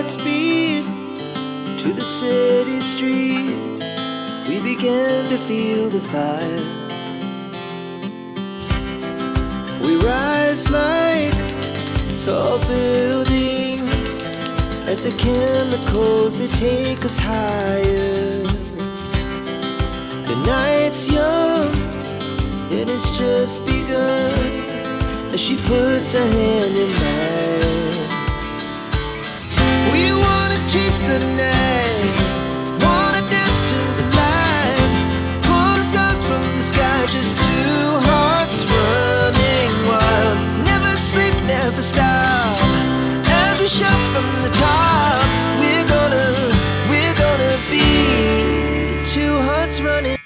Godspeed to the city streets. We began to feel the fire. We rise like tall buildings as the chemicals, they take us higher. The night's young, it has just begun, as she puts her hand in mine. We wanna chase the night,